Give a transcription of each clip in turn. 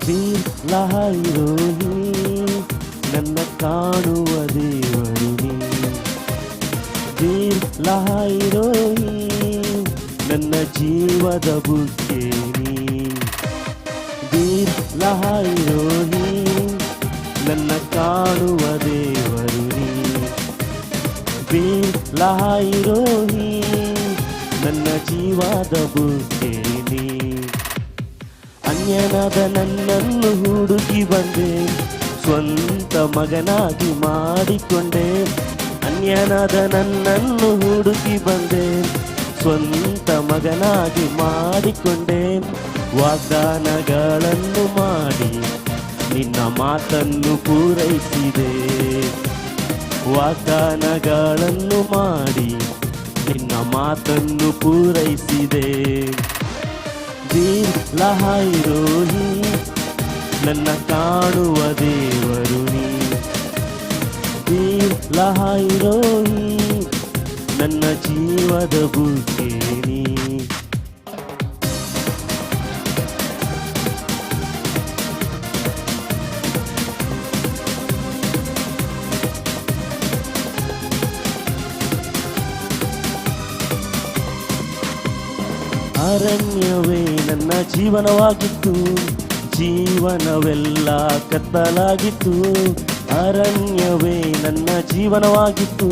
ವೀರ್ ಲಹೈರೋಹಿ ನನ್ನ ಕಾಣುವ ದೇವರು ನೀ. ವೀರ್ ಲಹೈರೋಹಿ ನನ್ನ ಜೀವದ ಬುಗ್ಗೆ ನೀ. ವೀರ್ ಲಹೈರೋಹಿ ನನ್ನ ಕಾಣುವ ದೇವರು ನೀ. ವೀರ್ ಲಹೈರೋಹಿ ನನ್ನ ಜೀವದ ಬುಗ್ಗೆ ನೀ. ಅನ್ಯನಾದ ನನ್ನನ್ನು ಹುಡುಕಿ ಬಂದೆ, ಸ್ವಂತ ಮಗನಾಗಿ ಮಾಡಿಕೊಂಡೆ. ಅನ್ಯನಾದ ನನ್ನನ್ನು ಹುಡುಕಿ ಬಂದೆ, ಸ್ವಂತ ಮಗನಾಗಿ ಮಾಡಿಕೊಂಡೆ. ವಾಗ್ದಾನಗಳನ್ನು ಮಾಡಿ ನಿನ್ನ ಮಾತನ್ನು ಪೂರೈಸಿದೆ. ವಾಗ್ದಾನಗಳನ್ನು ಮಾಡಿ ನಿನ್ನ ಮಾತನ್ನು ಪೂರೈಸಿದೆ. ವೀರ್ ಲಹೈರೋಹಿ ನನ್ನ ಕಾಣುವ ದೇವರು ನೀ. ವೀರ್ ಲಹೈರೋಹಿ ನನ್ನ ಜೀವದ ಬುಗ್ಗೆ ನೀ. ಅರಣ್ಯವೇ ನನ್ನ ಜೀವನವಾಗಿತ್ತು, ಜೀವನವೆಲ್ಲ ಕತ್ತಲಾಗಿತ್ತು. ಅರಣ್ಯವೇ ನನ್ನ ಜೀವನವಾಗಿತ್ತು,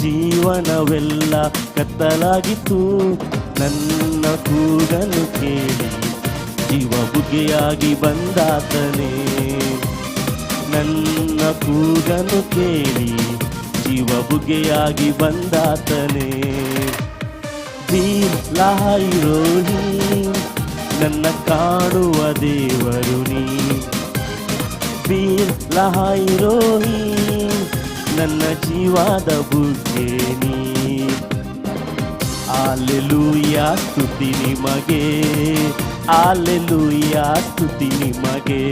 ಜೀವನವೆಲ್ಲ ಕತ್ತಲಾಗಿತ್ತು. ನನ್ನ ಕೂಗನ್ನು ಕೇಳಿ ಜೀವ ಬುಗ್ಗೆಯಾಗಿ ಬಂದಾತನೇ. ನನ್ನ ಕೂಗನ್ನು ಕೇಳಿ ಜೀವ ಬುಗ್ಗೆಯಾಗಿ ಬಂದಾತನೇ. ವೀರ್ ಲಹೈರೋಹಿ ನನ್ನ ಕಾಣುವ ದೇವರು ನೀ. ವೀರ್ ಲಹೈರೋಹಿ ನನ್ನ ಜೀವದ ಬುಗ್ಗೆ ನೀ. ಹಲ್ಲೆಲೂಯಾ ಸ್ತುತಿ ನಿಮಗೆ, ಹಲ್ಲೆಲೂಯಾ ಸ್ತುತಿ ನಿಮಗೆ,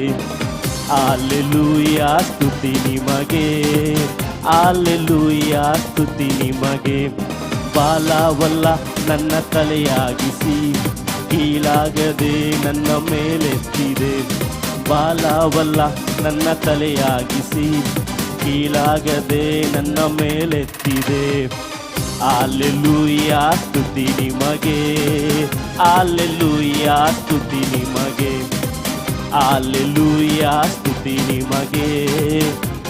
ಹಲ್ಲೆಲೂಯಾ ಸ್ತುತಿ ನಿಮಗೆ, ಹಲ್ಲೆಲೂಯಾ ಸ್ತುತಿ ನಿಮಗೆ. ಬಾಲವಲ್ಲ ನನ್ನ ತಲೆಯಾಗಿಸಿ ಕೀಳಾಗದೆ ನನ್ನ ಮೇಲೆತ್ತಿದೆ. ಬಾಲವಲ್ಲ ನನ್ನ ತಲೆಯಾಗಿಸಿ ಕೀಳಾಗದೆ ನನ್ನ ಮೇಲೆತ್ತಿದೆ. ಹಲ್ಲೆಲೂಯಾ ಸ್ತುತಿ ನಿಮಗೆ, ಹಲ್ಲೆಲೂಯಾ ಸ್ತುತಿ ನಿಮಗೆ, ಹಲ್ಲೆಲೂಯಾ ಸ್ತುತಿ ನಿಮಗೆ,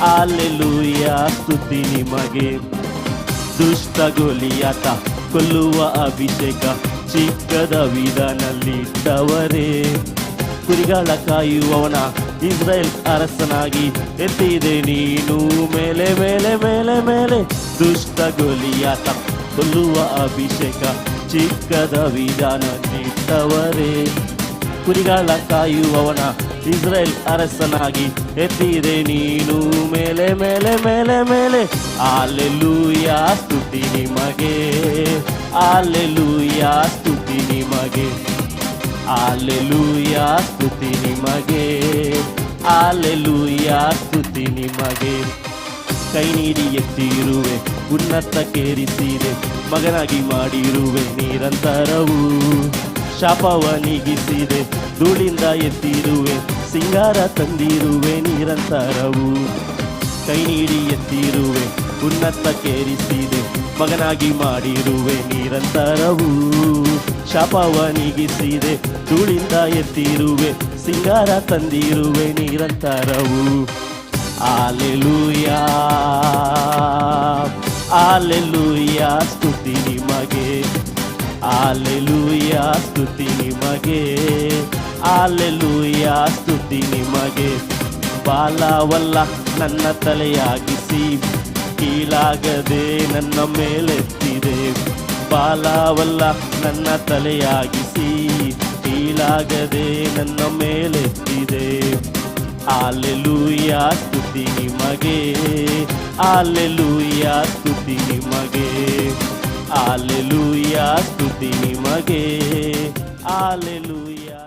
ಹಲ್ಲೆಲೂಯಾ ಸ್ತುತಿ ನಿಮಗೆ. ದುಷ್ಟ ಗೊಲಿಯಾತ ಕೊಲ್ಲುವ ಅಭಿಷೇಕ ಚಿಕ್ಕದ ವಿಧಾನಲ್ಲಿದ್ದವರೇ. ಕುರಿಗಳ ಕಾಯುವವನ ಇಸ್ರೇಲ್ ಅರಸನಾಗಿ ಎತ್ತಿದೆ ನೀನು ಮೇಲೆ ಮೇಲೆ ಮೇಲೆ ಮೇಲೆ. ದುಷ್ಟ ಗೊಲಿಯಾತ ಕೊಲ್ಲುವ ಅಭಿಷೇಕ ಚಿಕ್ಕದ ವಿಧಾನಲ್ಲಿದ್ದವರೇ. ಕುರಿಗಳ ಕಾಯುವವನ ಇಸ್ರೇಲ್ ಅರಸನಾಗಿ ಎತ್ತಿದೆ ನೀನು ಮೇಲೆ ಮೇಲೆ ಮೇಲೆ ಮೇಲೆ. ಹಲ್ಲೆಲೂಯಾ ಸ್ತುತಿ ನಿಮಗೆ, ಹಲ್ಲೆಲೂಯಾ ಸ್ತುತಿ ನಿಮಗೆ, ಹಲ್ಲೆಲೂಯಾ ಸ್ತುತಿ ನಿಮಗೆ, ಹಲ್ಲೆಲೂಯಾ ಸ್ತುತಿ ನಿಮಗೆ. ಕೈ ನೀಡಿ ಎತ್ತಿರುವೆ, ಉನ್ನತಕ್ಕೇರಿಸಿದೆ, ಮಗನಾಗಿ ಮಾಡಿರುವೆ ನಿರಂತರವು. ಶಾಪವ ನೀಗಿಸಿದೆ, ಧೂಳಿಂದ ಎತ್ತಿರುವೆ, ಸಿಂಗಾರ ತಂದಿರುವೆ ನಿರಂತರವು. ಕೈ ನೀಡಿ ಎತ್ತಿರುವೆ, ಉನ್ನತಕ್ಕೇರಿಸಿದೆ, ಮಗನಾಗಿ ಮಾಡಿರುವೆ ನಿರಂತರವು. ಶಾಪವ ನೀಗಿಸಿದೆ, ಧೂಳಿಂದ ಎತ್ತಿರುವೆ, ಸಿಂಗಾರ ತಂದಿರುವೆ ನಿರಂತರವು. ಹಲ್ಲೆಲೂಯಾ ಹಲ್ಲೆಲೂಯಾ ಸ್ತುತಿ ನಿಮಗೆ, ಹಲ್ಲೆಲೂಯಾ ಸ್ತುತಿ ನಿಮಗೆ, ಹಲ್ಲೆಲೂಯಾ ಸ್ತುತಿ ನಿಮಗೆ. ಬಾಲವಲ್ಲ ನನ್ನ ತಲೆಯಾಗಿಸಿ ಕೀಳಾಗದೆ ನನ್ನ ಮೇಲೆತ್ತಿದೆ. ಬಾಲವಲ್ಲ ನನ್ನ ತಲೆಯಾಗಿಸಿ ಕೀಳಾಗದೆ ನನ್ನ ಮೇಲೆತ್ತಿದೆ. ಹಲ್ಲೆಲೂಯಾ ಸ್ತುತಿ ನಿಮಗೆ, ಹಲ್ಲೆಲೂಯಾ ಸ್ತುತಿ ನಿಮಗೆ, ಹಲ್ಲೆಲೂಯಾ ಸ್ತುತಿ ನಿಮಗೆ, ಹಲ್ಲೆಲೂಯಾ.